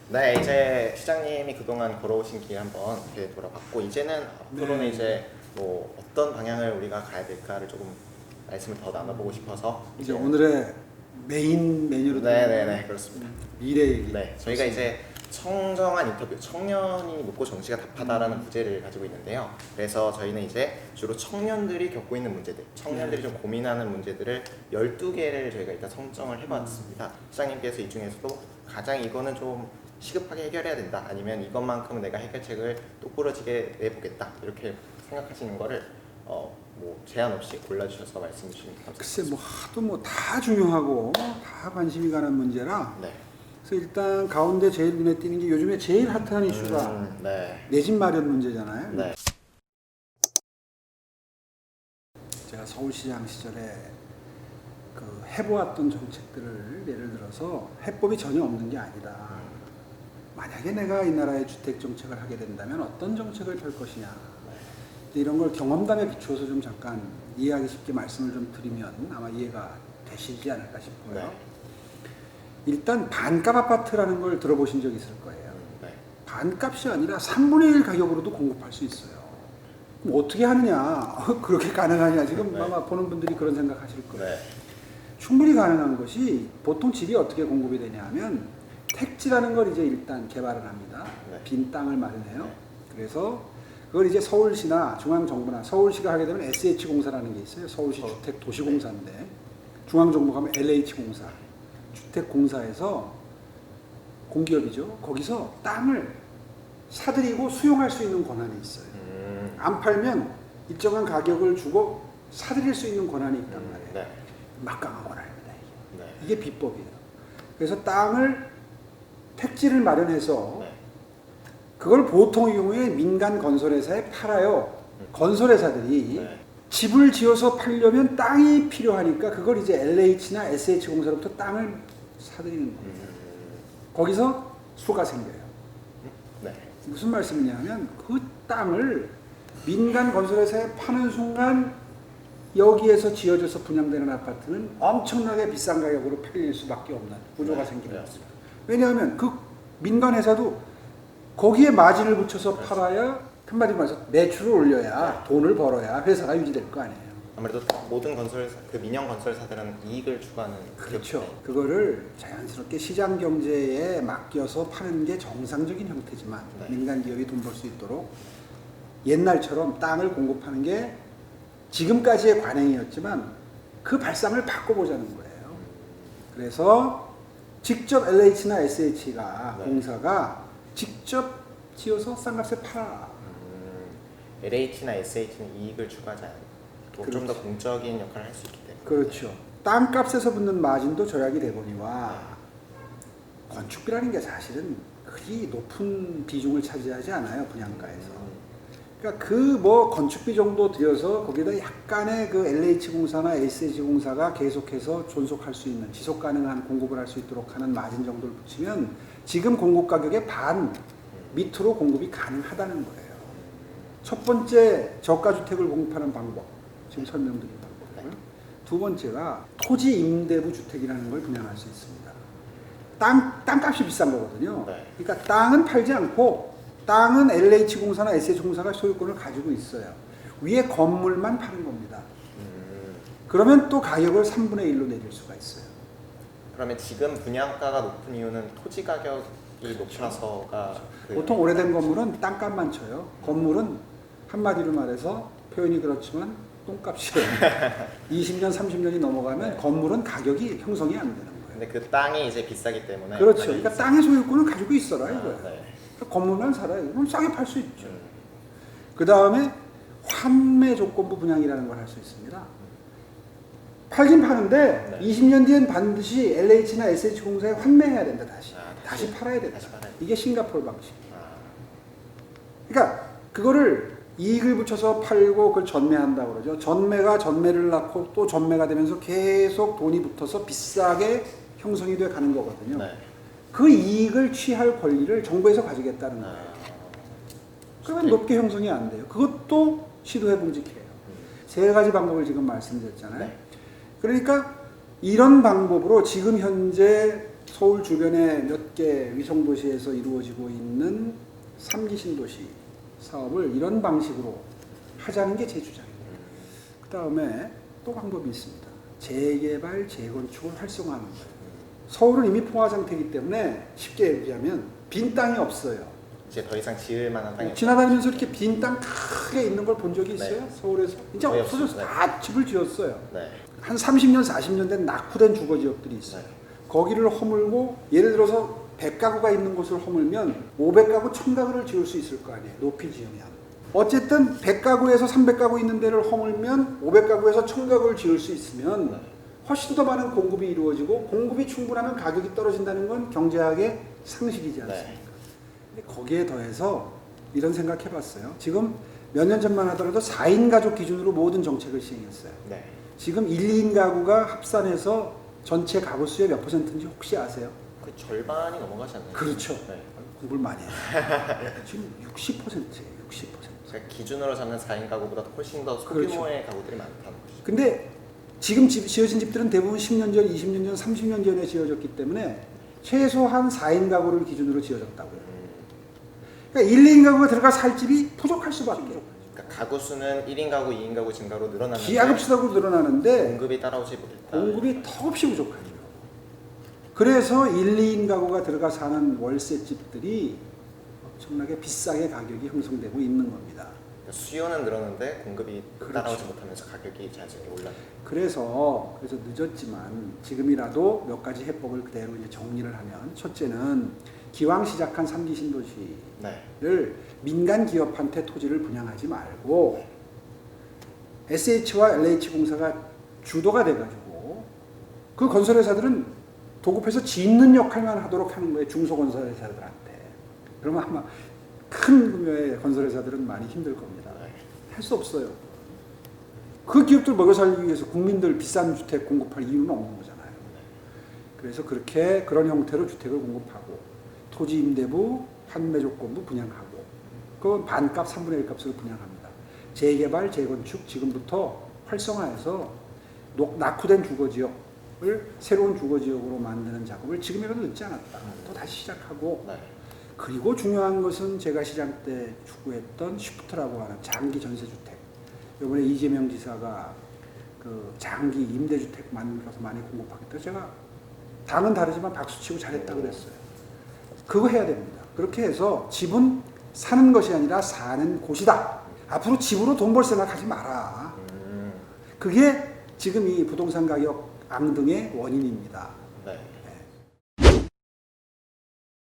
네, 이제 시장님이 그동안 걸어오신 길 한번 이렇게 돌아봤고 이제는 앞으로는 이제 뭐 어떤 방향을 우리가 가야 될까를 조금 말씀을 더 나눠보고 싶어서 이제 오늘의 메인 메뉴로 네네네 그렇습니다. 미래 얘기. 네, 저희가 이제 청정한 인터뷰, 청년이 묻고 정치가 답하다라는 부제를 가지고 있는데요. 그래서 저희는 이제 주로 청년들이 겪고 있는 문제들, 청년들이 좀 고민하는 문제들을 12개를 저희가 일단 선정을 해봤습니다. 시장님께서 이 중에서도 가장 이거는 좀 시급하게 해결해야 된다, 아니면 이것만큼은 내가 해결책을 똑부러지게 내보겠다, 이렇게 생각하시는 거를 뭐 제한 없이 골라주셔서 말씀 주시면 감사합니다. 글쎄 뭐 하도 뭐 다 중요하고 다 관심이 가는 문제라. 네. 그래서 일단 가운데 제일 눈에 띄는 게 요즘에 제일 핫한 이슈가 네. 내 집 마련 문제잖아요. 네. 제가 서울시장 시절에 그 해보았던 정책들을 예를 들어서 해법이 전혀 없는 게 아니다. 만약에 내가 이 나라의 주택 정책을 하게 된다면 어떤 정책을 펼 것이냐. 이런 걸 경험담에 비추어서 좀 잠깐 이해하기 쉽게 말씀을 좀 드리면 아마 이해가 되시지 않을까 싶어요. 네. 일단 반값 아파트라는 걸 들어보신 적 있을 거예요. 네. 반값이 아니라 3분의 1 가격으로도 공급할 수 있어요. 그럼 어떻게 하느냐? 그렇게 가능하냐? 지금 네. 아마 보는 분들이 그런 생각하실 거예요. 네. 충분히 가능한 것이 보통 집이 어떻게 공급이 되냐 하면 택지라는 걸 이제 일단 개발을 합니다. 네. 빈 땅을 마련해요. 네. 그래서 그걸 이제 서울시나 중앙정부나 서울시가 하게 되면 SH공사라는 게 있어요. 서울시 주택도시공사인데 중앙정부가 하면 LH공사. 주택공사에서 공기업이죠. 거기서 땅을 사들이고 수용할 수 있는 권한이 있어요. 안 팔면 일정한 가격을 주고 사들일 수 있는 권한이 있단 말이에요. 네. 막강한 권한입니다. 네. 이게 비법이에요. 그래서 땅을 택지를 마련해서 네. 그걸 보통의 경우에 민간 건설회사에 팔아요. 건설회사들이 네. 집을 지어서 팔려면 땅이 필요하니까 그걸 이제 LH나 SH공사로부터 땅을 사들이는 거예요. 거기서 수가 생겨요. 네. 무슨 말씀이냐면 그 땅을 민간 건설회사에 파는 순간 여기에서 지어져서 분양되는 아파트는 엄청나게 비싼 가격으로 팔릴 수밖에 없는 구조가 네. 생기는 네. 거죠. 왜냐하면 그 민간 회사도 거기에 마진을 붙여서 팔아야 한마디로 말해서 매출을 올려야 돈을 벌어야 회사가 유지될 거 아니에요. 아무래도 모든 건설사, 그 민영 건설사들은 이익을 추구하는 그렇죠. 기업이죠. 그거를 자연스럽게 시장 경제에 맡겨서 파는 게 정상적인 형태지만 네. 민간 기업이 돈 벌 수 있도록 옛날처럼 땅을 공급하는 게 지금까지의 관행이었지만 그 발상을 바꿔보자는 거예요. 그래서 직접 LH나 SH가 네. 공사가 직접 지어서 싼 값에 팔아. LH나 SH는 이익을 추구하지 않고 좀 더 그렇지. 공적인 역할을 할 수 있기 때문에. 그렇죠. 땅값에서 붙는 마진도 절약이 되거니와 건축비라는 게 사실은 그리 높은 비중을 차지하지 않아요, 분양가에서. 그러니까 그 뭐 건축비 정도 들여서 거기다 약간의 그 LH공사나 SH공사가 계속해서 존속할 수 있는 지속 가능한 공급을 할 수 있도록 하는 마진 정도를 붙이면 지금 공급 가격의 반 밑으로 공급이 가능하다는 거예요. 첫 번째 저가주택을 공급하는 방법, 지금 설명드린 방법이고요. 두 번째가 토지 임대부 주택이라는 걸 분양할 수 있습니다. 땅값이 비싼 거거든요. 네. 그러니까 땅은 팔지 않고 땅은 LH공사나 SH공사가 소유권을 가지고 있어요. 위에 건물만 파는 겁니다. 그러면 또 가격을 3분의 1로 내릴 수가 있어요. 그러면 지금 분양가가 높은 이유는 토지 가격이 높아서가 보통 오래된 건물은 땅값만 쳐요. 건물은 한마디로 말해서 표현이 그렇지만 똥값이에요. 20년, 30년이 넘어가면 네. 건물은 가격이 형성이 안 되는 거예요. 근데 그 땅이 이제 비싸기 때문에 그렇죠. 그러니까 땅의 소유권을 가지고 있어라 아, 이거예요. 네. 그러니까 건물만 살아요. 그럼 싸게 팔 수 있죠. 그 다음에 환매 조건부 분양이라는 걸 할 수 있습니다. 팔긴 파는데 네. 20년 뒤엔 반드시 LH나 SH공사에 환매해야 된다 다시. 다시 팔아야 된다. 다시 팔아야 이게 싱가포르 방식. 아, 그러니까 그거를 이익을 붙여서 팔고 그걸 전매한다고 그러죠. 전매가 전매를 낳고 또 전매가 되면서 계속 돈이 붙어서 비싸게 형성이 돼 가는 거거든요. 네. 그 이익을 취할 권리를 정부에서 가지겠다는 거예요. 그러면 높게 형성이 안 돼요. 그것도 시도해 봄직해요. 세 가지 방법을 지금 말씀드렸잖아요. 네. 그러니까 이런 방법으로 지금 현재 서울 주변에 몇 개 위성 도시에서 이루어지고 있는 3기 신도시 사업을 이런 방식으로 하자는 게 제 주장입니다. 그 다음에 또 방법이 있습니다. 재개발, 재건축을 활성화하는 거예요. 서울은 이미 포화 상태이기 때문에 쉽게 얘기하면 빈 땅이 없어요. 이제 더 이상 지을 만한 땅이 지나다니면서 이렇게 빈 땅 크게 있는 걸 본 적이 있어요? 네. 서울에서? 이제 거의 없어져서 없습니다. 다 집을 지었어요. 네. 한 30년, 40년 된 낙후된 주거 지역들이 있어요. 네. 거기를 허물고 예를 들어서 100가구가 있는 곳을 허물면 500가구, 1000가구를 지을 수 있을 거 아니에요. 높이 지으면. 어쨌든 100가구에서 300가구 있는 데를 허물면 500가구에서 1000가구를 지을 수 있으면 네. 훨씬 더 많은 공급이 이루어지고 공급이 충분하면 가격이 떨어진다는 건 경제학의 상식이지 않습니까? 네. 근데 거기에 더해서 이런 생각 해봤어요. 지금 몇 년 전만 하더라도 4인 가족 기준으로 모든 정책을 시행했어요. 네. 지금 1, 2인 가구가 합산해서 전체 가구 수의 몇 %인지 혹시 아세요? 그 절반이 넘어가지 않나요? 그렇죠. 네. 공부를 많이 해요. 지금 60%예요. 60%. 제가 기준으로 잡는 4인 가구보다 훨씬 더 소규모의 가구들이 많다는 거죠. 근데 지금 지어진 집들은 대부분 10년 전, 20년 전, 30년 전에 지어졌기 때문에 최소한 4인 가구를 기준으로 지어졌다고요. 그러니까 1, 2인 가구가 들어가 살 집이 부족할 수밖에 없어요. 그러니까 가구 수는 1인 가구, 2인 가구 증가로 늘어나는데 기하급수적으로 늘어나는데 공급이 따라오지 못했다. 공급이 턱없이 부족하죠. 그래서 1, 2인 가구가 들어가 사는 월세 집들이 엄청나게 비싸게 가격이 형성되고 있는 겁니다. 그러니까 수요는 늘었는데 공급이 그렇죠. 따라오지 못하면서 가격이 자연스럽게 올라요. 그래서 늦었지만 지금이라도 몇 가지 해법을 그대로 이제 정리를 하면, 첫째는 기왕 시작한 3기 신도시를 네. 민간 기업한테 토지를 분양하지 말고 SH와 LH공사가 주도가 돼가지고 그 건설회사들은 도급해서 짓는 역할만 하도록 하는 거예요. 중소건설회사들한테. 그러면 아마 큰 규모의 건설회사들은 많이 힘들 겁니다. 할 수 없어요. 그 기업들 먹여 살리기 위해서 국민들 비싼 주택 공급할 이유는 없는 거잖아요. 그래서 그런 형태로 주택을 공급하고 토지 임대부, 판매 조건부 분양하고 그건 반값 3분의 1 값으로 분양합니다. 재개발, 재건축 지금부터 활성화해서 낙후된 주거지역을 새로운 주거지역으로 만드는 작업을 지금이라도 늦지 않았다. 또 다시 시작하고 네. 그리고 중요한 것은 제가 시장 때 추구했던 쉬프트라고 하는 장기 전세주택. 이번에 이재명 지사가 그 장기 임대주택 만들어서 많이 공급하겠다. 제가 당은 다르지만 박수치고 잘했다 그랬어요. 그거 해야 됩니다. 그렇게 해서 집은 사는 것이 아니라 사는 곳이다. 앞으로 집으로 돈 벌 생각하지 마라. 그게 지금 이 부동산 가격 앙등의 원인입니다. 네.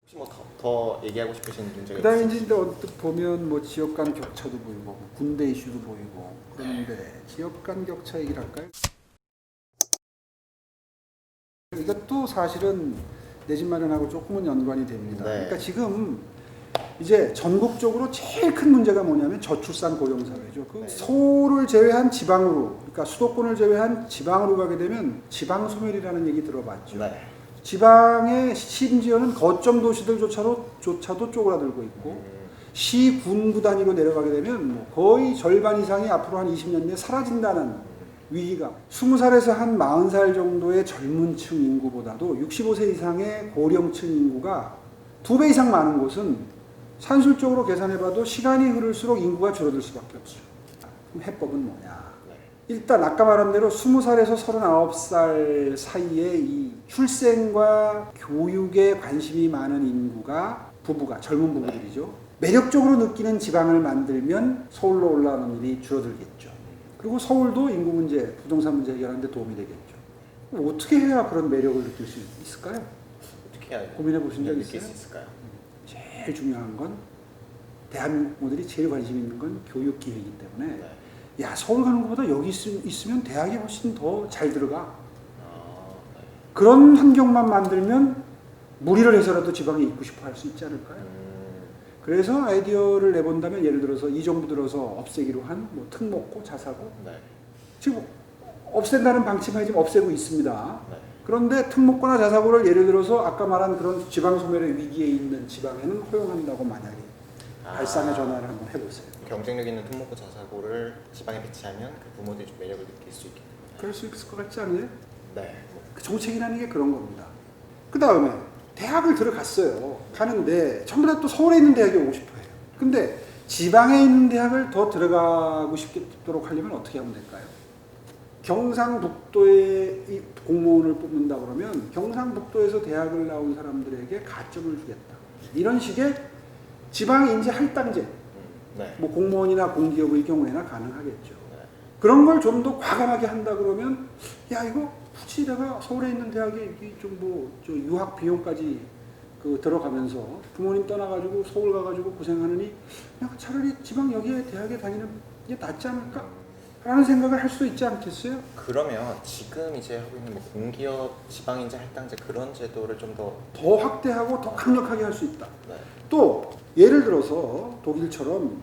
혹시 뭐 더 얘기하고 싶으신 문제가 그다음에 있으세요? 이제 언뜻 보면 뭐 지역 간 격차도 보이고 군대 이슈도 보이고 그런데 지역 간 격차 얘기를 할까요? 이것도 사실은 내 집 마련하고 조금은 연관이 됩니다. 네. 그러니까 지금 이제 전국적으로 제일 큰 문제가 뭐냐면 저출산 고령사회죠. 그 네. 서울을 제외한 지방으로, 그러니까 수도권을 제외한 지방으로 가게 되면 지방 소멸이라는 얘기 들어봤죠. 네. 지방의 심지어는 거점 도시들조차도 쪼그라들고 있고 시, 군구 단위로 내려가게 되면 뭐 거의 절반 이상이 앞으로 한 20년 내에 사라진다는 위기감. 20살에서 한 40살 정도의 젊은 층 인구보다도 65세 이상의 고령층 인구가 2배 이상 많은 곳은 산술적으로 계산해봐도 시간이 흐를수록 인구가 줄어들 수밖에 없죠. 그럼 해법은 뭐냐? 일단 아까 말한 대로 20살에서 39살 사이에 이 출생과 교육에 관심이 많은 인구가 부부가 젊은 부부들이죠. 매력적으로 느끼는 지방을 만들면 서울로 올라오는 일이 줄어들겠죠. 그리고 서울도 인구 문제, 부동산 문제 해결하는 데 도움이 되겠죠. 어떻게 해야 그런 매력을 느낄 수 있을까요? 어떻게 해야 고민해 보신 적 느낄 있어요? 수 있을까요? 제일 중요한 건 대한민국 부모들이 제일 관심 있는 건 교육 기회이기 때문에 네. 야, 서울 가는 것보다 여기 있으면 대학이 훨씬 더 잘 들어가. 네. 그런 환경만 만들면 무리를 해서라도 지방에 있고 싶어 할 수 있지 않을까요? 그래서 아이디어를 내본다면 예를 들어서 이 정부 들어서 없애기로 한 뭐 특목고, 자사고 네. 지금 없앤다는 방침이 지금 없애고 있습니다. 네. 그런데 특목고나 자사고를 예를 들어서 아까 말한 그런 지방 소멸의 위기에 있는 지방에는 허용한다고 만약에 발상의 전환을 한번 해보세요. 경쟁력 있는 특목고 자사고를 지방에 배치하면 그 부모들이 좀 매력을 느낄 수 있겠네요. 그럴 수 있을 것 같지 않아요? 네. 그 정책이라는 게 그런 겁니다. 그 다음에 대학을 들어갔어요. 가는데 전부 다 또 서울에 있는 대학에 오고 싶어 해요. 근데 지방에 있는 대학을 더 들어가고 싶도록 하려면 어떻게 하면 될까요? 경상북도에 이 공무원을 뽑는다 그러면 경상북도에서 대학을 나온 사람들에게 가점을 주겠다. 이런 식의 지방 인재 할당제, 네. 뭐 공무원이나 공기업의 경우에나 가능하겠죠. 네. 그런 걸 좀 더 과감하게 한다 그러면 야 이거 굳이 내가 서울에 있는 대학에 좀뭐저 유학 비용까지 그 들어가면서 부모님 떠나가지고 서울 가가지고 고생하느니 그냥 차라리 지방 여기에 대학에 다니는 게 낫지 않을까? 라는 생각을 할 수 있지 않겠어요? 그러면 지금 이제 하고 있는 뭐 공기업 지방인재 할당제 그런 제도를 좀 더 더 확대하고 더 강력하게 할 수 있다. 네. 또 예를 들어서 독일처럼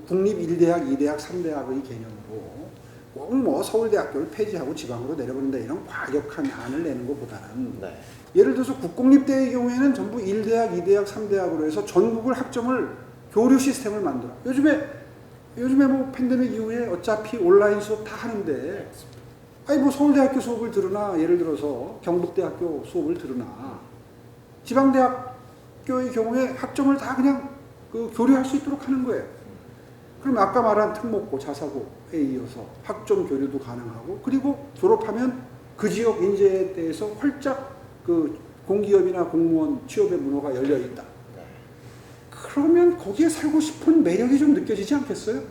국립 1대학, 2대학, 3대학의 개념으로 꼭 뭐 서울대학교를 폐지하고 지방으로 내려보낸다 이런 과격한 안을 내는 것보다는 네. 예를 들어서 국공립대의 경우에는 전부 1대학, 2대학, 3대학으로 해서 전국을 학점을 교류 시스템을 만들어. 요즘에 뭐 팬데믹 이후에 어차피 온라인 수업 다 하는데 아니 뭐 서울대학교 수업을 들으나 예를 들어서 경북대학교 수업을 들으나 지방대학교의 경우에 학점을 다 그냥 그 교류할 수 있도록 하는 거예요. 그럼 아까 말한 특목고, 자사고에 이어서 학점 교류도 가능하고 그리고 졸업하면 그 지역 인재에 대해서 활짝 그 공기업이나 공무원 취업의 문호가 열려 있다. 네. 그러면 거기에 살고 싶은 매력이 좀 느껴지지 않겠어요?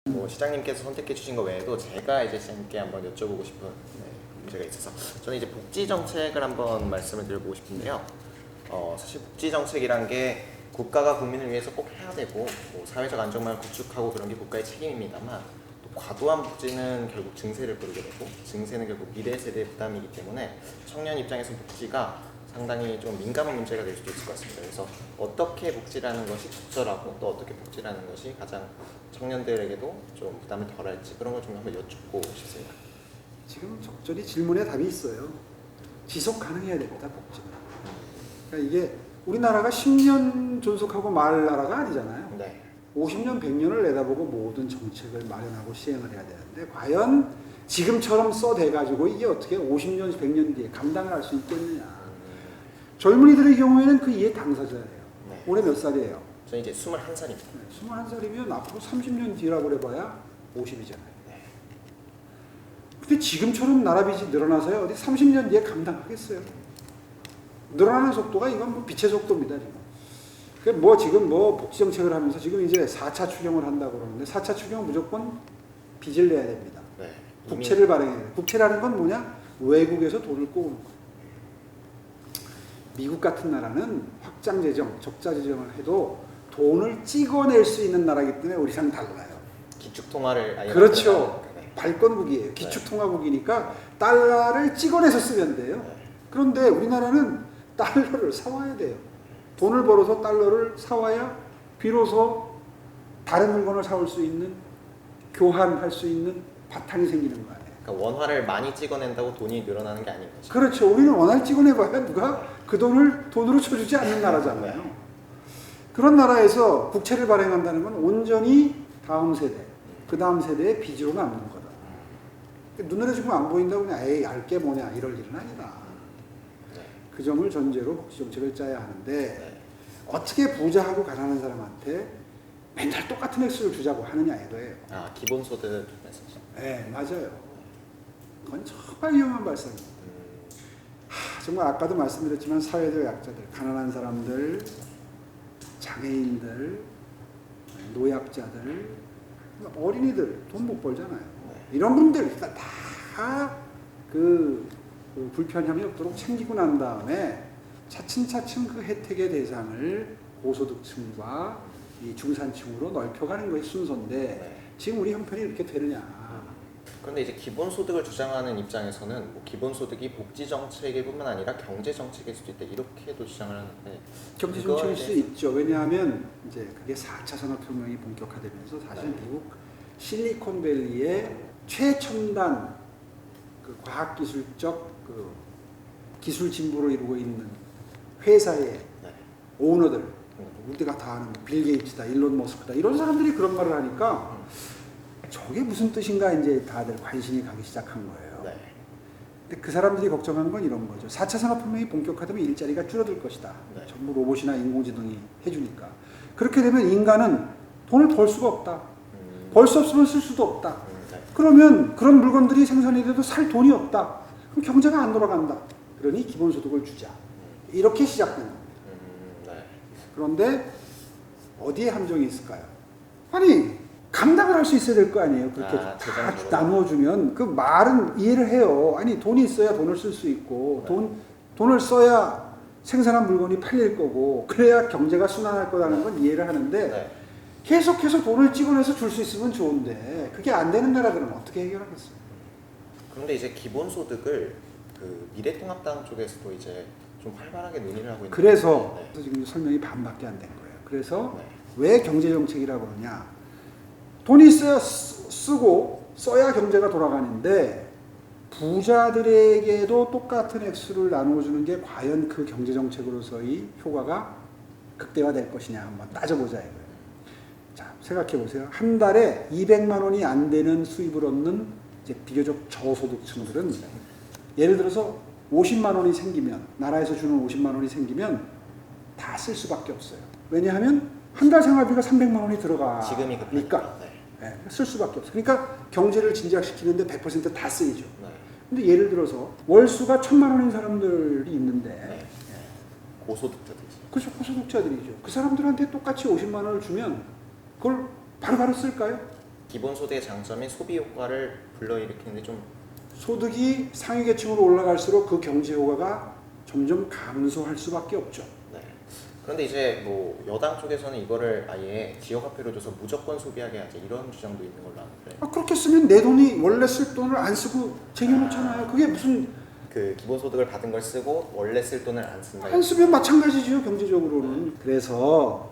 뭐 시장님께서 선택해 주신 거 외에도 제가 이제 시장님께 한번 여쭤보고 싶은 문제가 있어서 저는 이제 복지 정책을 한번 말씀을 드려보고 싶은데요. 사실 복지 정책이란 게 국가가 국민을 위해서 꼭 해야 되고 뭐 사회적 안정망을 구축하고 그런 게 국가의 책임입니다만 또 과도한 복지는 결국 증세를 부르게 되고 증세는 결국 미래 세대의 부담이기 때문에 청년 입장에서 복지가 상당히 좀 민감한 문제가 될 수도 있을 것 같습니다. 그래서 어떻게 복지라는 것이 적절하고 또 어떻게 복지라는 것이 가장 청년들에게도 좀 부담을 덜할지 그런 걸 좀 한번 여쭙고 싶습니다. 지금 적절히 질문에 답이 있어요. 지속 가능해야 됩니다, 복지는. 그러니까 이게 우리나라가 10년 존속하고 말 나라가 아니잖아요. 네. 50년, 100년을 내다보고 모든 정책을 마련하고 시행을 해야 되는데 과연 지금처럼 써대가지고 이게 어떻게 50년, 100년 뒤에 감당을 할 수 있겠느냐. 젊은이들의 경우에는 그 이해 당사자예요. 네. 올해 몇 살이에요? 저는 이제 21살입니다. 21살이면 앞으로 30년 뒤라고 그래봐야 50이잖아요. 네. 근데 지금처럼 나라 빚이 늘어나서요. 어디 30년 뒤에 감당하겠어요? 늘어나는 속도가 이건 뭐 빛의 속도입니다. 지금. 뭐 지금 뭐 복지 정책을 하면서 지금 이제 4차 추경을 한다고 그러는데 4차 추경은 무조건 빚을 내야 됩니다. 네. 국채를 발행해야 돼요. 국채라는 건 뭐냐? 외국에서 돈을 꼬우는 거예요. 미국 같은 나라는 확장 재정, 적자 재정을 해도 돈을 찍어낼 수 있는 나라이기 때문에 우리랑 달라요. 기축통화를 아예 그렇죠. 네. 발권국이에요. 기축통화국이니까 달러를 찍어내서 쓰면 돼요. 네. 그런데 우리나라는 달러를 사와야 돼요. 돈을 벌어서 달러를 사와야 비로소 다른 물건을 사올 수 있는, 교환할 수 있는 바탕이 생기는 거 아니에요. 그러니까 원화를 많이 찍어낸다고 돈이 늘어나는 게 아닌 거죠. 그렇죠. 우리는 원화를 찍어내봐야 누가 그 돈을 돈으로 쳐주지 않는 나라잖아요. 네. 그런 나라에서 국채를 발행한다는 건 온전히 다음 세대, 그 다음 세대의 빚으로 남는 거다. 눈으로 지금 안 보인다고 그냥 에이 알게 뭐냐 이럴 일은 아니다. 네. 그 점을 전제로 복지정책을 짜야 하는데 네. 어떻게 부자하고 가난한 사람한테 맨날 똑같은 액수를 주자고 하느냐 이거예요. 아 기본소득 말씀이시죠? 네, 맞아요. 그건 정말 위험한 발상입니다. 정말 아까도 말씀드렸지만 사회적 약자들, 가난한 사람들, 장애인들, 노약자들, 어린이들 돈 못 벌잖아요. 이런 분들 다그 불편함이 없도록 챙기고 난 다음에 차츰차츰 그 혜택의 대상을 고소득층과 이 중산층으로 넓혀가는 것이 순서인데 네. 지금 우리 형편이 이렇게 되느냐. 그런데 이제 기본소득을 주장하는 입장에서는 뭐 기본소득이 복지정책일 뿐만 아니라 경제정책일 수도 있다 이렇게도 주장을 하는데 경제정책일 수 있죠. 왜냐하면 이제 그게 4차 산업혁명이 본격화되면서 사실 네. 미국 실리콘밸리의 최첨단 그 과학기술적 그 기술 진보를 이루고 있는 회사의 네. 오너들 우리가 다 아는 빌 게이츠다, 일론 머스크다 이런 사람들이 그런 말을 하니까 저게 무슨 뜻인가 이제 다들 관심이 가기 시작한 거예요. 네. 근데 그 사람들이 걱정하는 건 이런 거죠. 4차 산업혁명이 본격화되면 일자리가 줄어들 것이다. 네. 전부 로봇이나 인공지능이 해주니까. 그렇게 되면 인간은 돈을 벌 수가 없다. 벌 수 없으면 쓸 수도 없다. 네. 그러면 그런 물건들이 생산이 돼도 살 돈이 없다. 그럼 경제가 안 돌아간다. 그러니 기본소득을 주자. 이렇게 시작된 겁니다. 네. 그런데 어디에 함정이 있을까요? 아니 감당을 할 수 있어야 될 거 아니에요. 그렇게 다 재정적으로. 나누어주면 그 말은 이해를 해요. 아니 돈이 있어야 돈을 쓸 수 있고 네. 돈을 써야 생산한 물건이 팔릴 거고 그래야 경제가 순환할 거라는 건 이해를 하는데 네. 계속해서 돈을 찍어내서 줄 수 있으면 좋은데 그게 안 되는 나라들은 어떻게 해결하겠어요? 그런데 이제 기본소득을 그 미래통합당 쪽에서도 이제 좀 활발하게 논의를 하고 있는. 그래서 네. 지금 설명이 반밖에 안 된 거예요. 그래서 네. 왜 경제정책이라고 그러냐? 돈이 있어야 쓰고 써야 경제가 돌아가는데 부자들에게도 똑같은 액수를 나누어주는 게 과연 그 경제정책으로서의 효과가 극대화될 것이냐 한번 따져보자 이거예요. 자, 생각해 보세요. 한 달에 200만 원이 안 되는 수입을 얻는 이제 비교적 저소득층들은 예를 들어서 50만 원이 생기면 나라에서 주는 50만 원이 생기면 다 쓸 수밖에 없어요. 왜냐하면 한 달 생활비가 300만 원이 지금이 들어가니까 네. 네, 쓸 수밖에 없어요. 그러니까 경제를 진작시키는데 100%다 쓰이죠. 네. 근데 예를 들어서 월수가 1,000만 원인 사람들이 있는데 네. 고소득자들이지. 그렇죠. 고소득자들이죠. 그 사람들한테 똑같이 50만 원을 주면 그걸 바로바로 쓸까요? 기본소득의 장점인 소비 효과를 불러일으키는데 좀 소득이 상위 계층으로 올라갈수록 그 경제 효과가 점점 감소할 수밖에 없죠. 네. 그런데 이제 뭐 여당 쪽에서는 이거를 아예 지역화폐로 줘서 무조건 소비하게 하자 이런 주장도 있는 걸로 아는데 그렇게 쓰면 내 돈이 원래 쓸 돈을 안 쓰고 쟁여놓잖아요. 그게 무슨 그 기본소득을 받은 걸 쓰고 원래 쓸 돈을 안 쓴다. 안 쓰면 마찬가지죠 경제적으로는. 그래서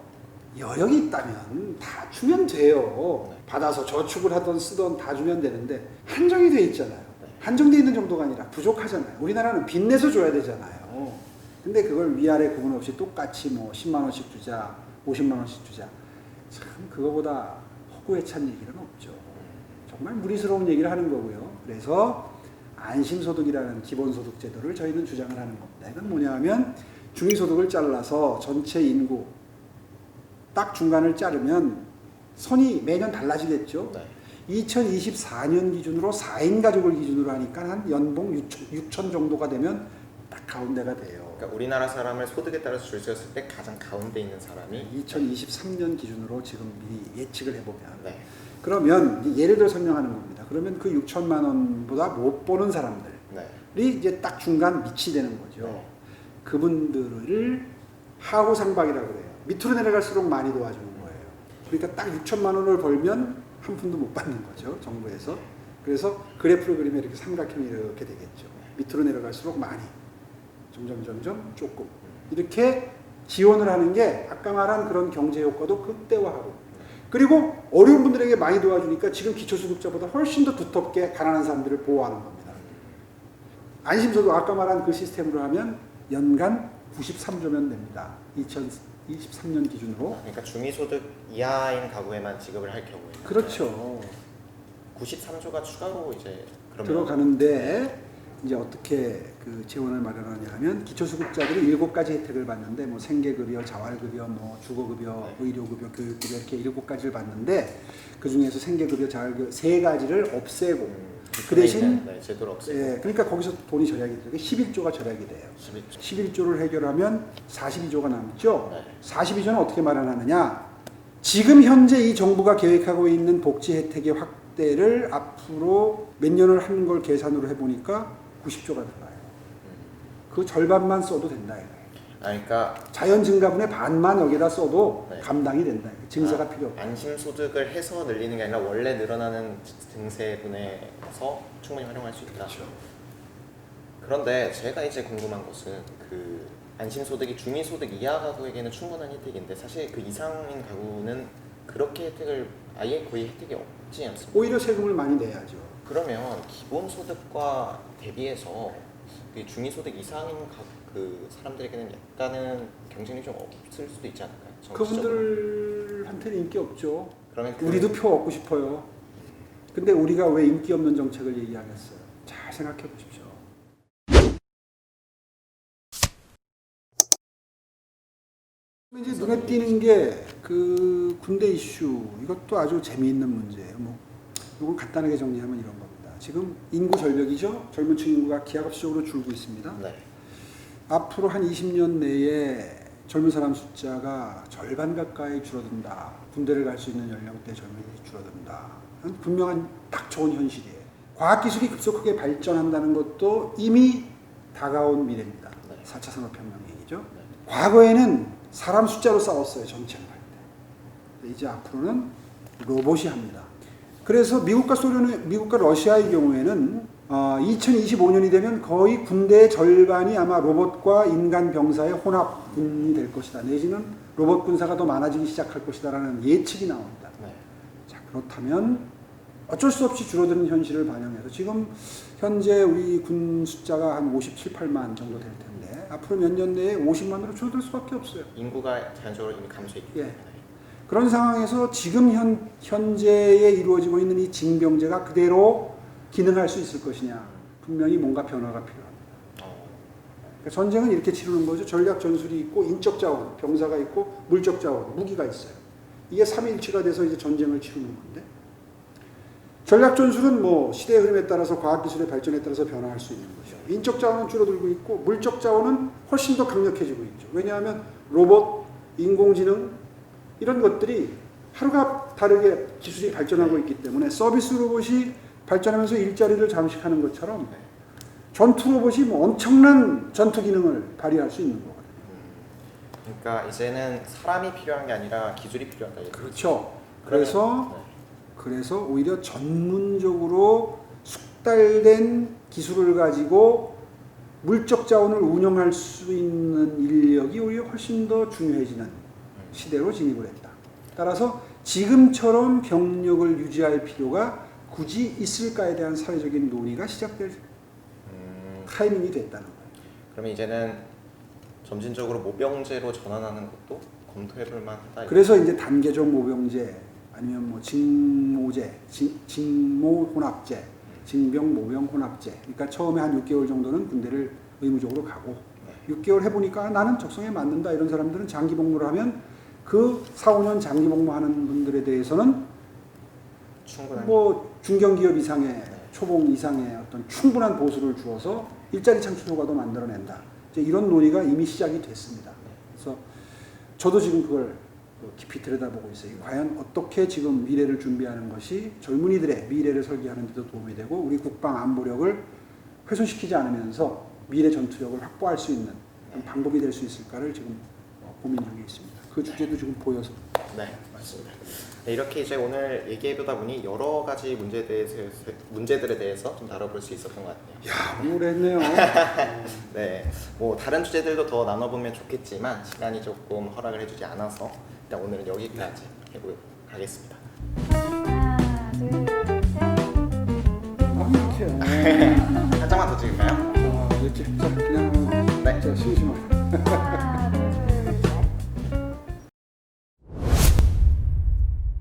여력이 있다면 다 주면 돼요. 네. 받아서 저축을 하던 쓰던 다 주면 되는데 한정이 돼 있잖아요. 네. 한정돼 있는 정도가 아니라 부족하잖아요. 우리나라는 빚내서 줘야 되잖아요. 근데 그걸 위아래 구분 없이 똑같이 뭐 10만 원씩 주자, 50만 원씩 주자. 참 그거보다 허구에 찬 얘기는 없죠. 정말 무리스러운 얘기를 하는 거고요. 그래서 안심소득이라는 기본소득 제도를 저희는 주장을 하는 겁니다. 이건 뭐냐 하면 중위소득을 잘라서 전체 인구 딱 중간을 자르면 선이 매년 달라지겠죠. 네. 2024년 기준으로 4인 가족을 기준으로 하니까 한 연봉 6천 정도가 되면 딱 가운데가 돼요. 그러니까 우리나라 사람을 소득에 따라서 줄 세웠을 때 가장 가운데 있는 사람이 2023년 기준으로 지금 미리 예측을 해보면 네. 그러면 예를 들어 설명하는 겁니다. 그러면 그 6천만 원보다 못 버는 사람들이 네. 이제 딱 중간 밑이 되는 거죠. 네. 그분들을 하호상박이라고 그래요. 밑으로 내려갈수록 많이 도와주는 거예요. 그러니까 딱 6천만 원을 벌면 한 푼도 못 받는 거죠. 정부에서. 그래서 그래프를 그리면 이렇게 삼각형이 이렇게 되겠죠. 밑으로 내려갈수록 많이. 점점 조금. 이렇게 지원을 하는 게 아까 말한 그런 경제 효과도 극대화하고. 그리고 어려운 분들에게 많이 도와주니까 지금 기초소득자보다 훨씬 더 두텁게 가난한 사람들을 보호하는 겁니다. 안심소득 아까 말한 그 시스템으로 하면 연간 93조면 됩니다. 2023년 기준으로. 그러니까 중위소득 이하인 가구에만 지급을 할 경우에 그렇죠. 93조가 추가로 이제 그러면 들어가는데 이제 어떻게 그 지원을 마련하냐 하면 기초수급자들이 7가지 혜택을 받는데 뭐 생계급여, 자활급여, 뭐 주거급여, 의료급여, 교육급여 이렇게 7가지를 받는데 그 중에서 생계급여, 자활급여 3가지를 없애고 그 대신 네, 제도를 없애고 예, 그러니까 거기서 돈이 절약이 되고 11조가 절약이 돼요. 11조. 11조를 해결하면 42조가 남죠. 네. 42조는 어떻게 마련하느냐? 지금 현재 이 정부가 계획하고 있는 복지 혜택의 확대를 앞으로 몇 년을 한 걸 계산으로 해보니까 90조가 들어가요. 그 절반만 써도 된다 이거예요. 그러니까 자연 증가분의 반만 여기다 써도 네. 감당이 된다. 이거예요. 증세가 필요 없다. 안심소득을 해서 늘리는 게 아니라 원래 늘어나는 증세분에서 충분히 활용할 수 있다. 그렇죠. 그런데 제가 이제 궁금한 것은 그 안심소득이 중위소득 이하 가구에게는 충분한 혜택인데 사실 그 이상인 가구는 그렇게 혜택을 아예 거의 혜택이 없지 않습니까? 오히려 세금을 많이 내야죠. 그러면 기본소득과 대비해서 그 중위소득 이상인 그 사람들에게는 약간은 경쟁력이 좀 없을 수도 있지 않을까요? 정치적으로. 그분들한테는 인기 없죠. 그러면 우리도 표 얻고 싶어요. 근데 우리가 왜 인기 없는 정책을 얘기하겠어요? 잘 생각해 보십시오. 이제 눈에 띄는 게 그 군대 이슈, 이것도 아주 재미있는 문제예요. 뭐 이건 간단하게 정리하면 이런 겁니다. 지금 인구 절벽이죠. 젊은 층 인구가 기하급수적으로 줄고 있습니다. 네. 앞으로 한 20년 내에 젊은 사람 숫자가 절반 가까이 줄어든다. 군대를 갈 수 있는 연령대 젊은이들이 줄어든다. 분명한 딱 좋은 현실이에요. 과학기술이 급속하게 발전한다는 것도 이미 다가온 미래입니다. 네. 4차 산업혁명 얘기죠. 네. 과거에는 사람 숫자로 싸웠어요. 정책을 할 때. 이제 앞으로는 로봇이 합니다. 그래서 미국과 러시아의 경우에는 2025년이 되면 거의 군대의 절반이 아마 로봇과 인간 병사의 혼합군이 될 것이다. 내지는 로봇 군사가 더 많아지기 시작할 것이다라는 예측이 나옵니다. 네. 자, 그렇다면 어쩔 수 없이 줄어드는 현실을 반영해서 지금 현재 우리 군 숫자가 한 57, 8만 정도 될 텐데 앞으로 몇 년 내에 50만으로 줄어들 수밖에 없어요. 인구가 자연적으로 이미 감소했기 때문에. 예. 그런 상황에서 지금 현재에 이루어지고 있는 이 징병제가 그대로 기능할 수 있을 것이냐. 분명히 뭔가 변화가 필요합니다. 그러니까 전쟁은 이렇게 치르는 거죠. 전략 전술이 있고 인적 자원, 병사가 있고 물적 자원, 무기가 있어요. 이게 삼위일체가 돼서 이제 전쟁을 치르는 건데 전략 전술은 뭐 시대의 흐름에 따라서 과학기술의 발전에 따라서 변화할 수 있는 거죠. 인적 자원은 줄어들고 있고 물적 자원은 훨씬 더 강력해지고 있죠. 왜냐하면 로봇, 인공지능 이런 것들이 하루가 다르게 기술이 발전하고 있기 때문에 서비스 로봇이 발전하면서 일자리를 잠식하는 것처럼 전투 로봇이 뭐 엄청난 전투 기능을 발휘할 수 있는 거거든요. 그러니까 이제는 사람이 필요한 게 아니라 기술이 필요하다. 그렇죠. 그러면, 그래서 오히려 전문적으로 숙달된 기술을 가지고 물적 자원을 운영할 수 있는 인력이 오히려 훨씬 더 중요해지는 시대로 진입을 했다. 따라서 지금처럼 병력을 유지할 필요가 굳이 있을까에 대한 사회적인 논의가 시작될 타이밍이 됐다는 거예요. 그러면 이제는 점진적으로 모병제로 전환하는 것도 검토해볼 만하다. 그래서 이제 단계적 모병제 아니면 뭐 징모제, 징모 혼합제, 징병 모병 혼합제. 그러니까 처음에 한 6개월 정도는 군대를 의무적으로 가고 6개월 해보니까 나는 적성에 맞는다 이런 사람들은 장기 복무를 하면 그 4, 5년 장기 복무하는 분들에 대해서는 충분한 뭐 중견기업 이상의 초봉 이상의 어떤 충분한 보수를 주어서 일자리 창출 효과도 만들어낸다. 이제 이런 논의가 이미 시작이 됐습니다. 그래서 저도 지금 그걸 깊이 들여다보고 있어요. 과연 어떻게 지금 미래를 준비하는 것이 젊은이들의 미래를 설계하는 데도 도움이 되고 우리 국방 안보력을 훼손시키지 않으면서 미래 전투력을 확보할 수 있는 방법이 될 수 있을까를 지금 고민 중에 있습니다. 그 주제도 지금 보여서. 네, 맞습니다. 네, 이렇게 이제 오늘 얘기해보다 보니 여러 가지 문제들에 대해서 좀 다뤄볼 수 있었던 것 같아요. 야, 오래 했네요. 네, 뭐 다른 주제들도 더 나눠보면 좋겠지만 시간이 조금 허락을 해주지 않아서 일단 오늘은 여기까지 해보도록 하겠습니다. 하나, 둘, 셋. 아, 이렇게. 한 장만 더 찍을까요? 이렇게. 자, 그냥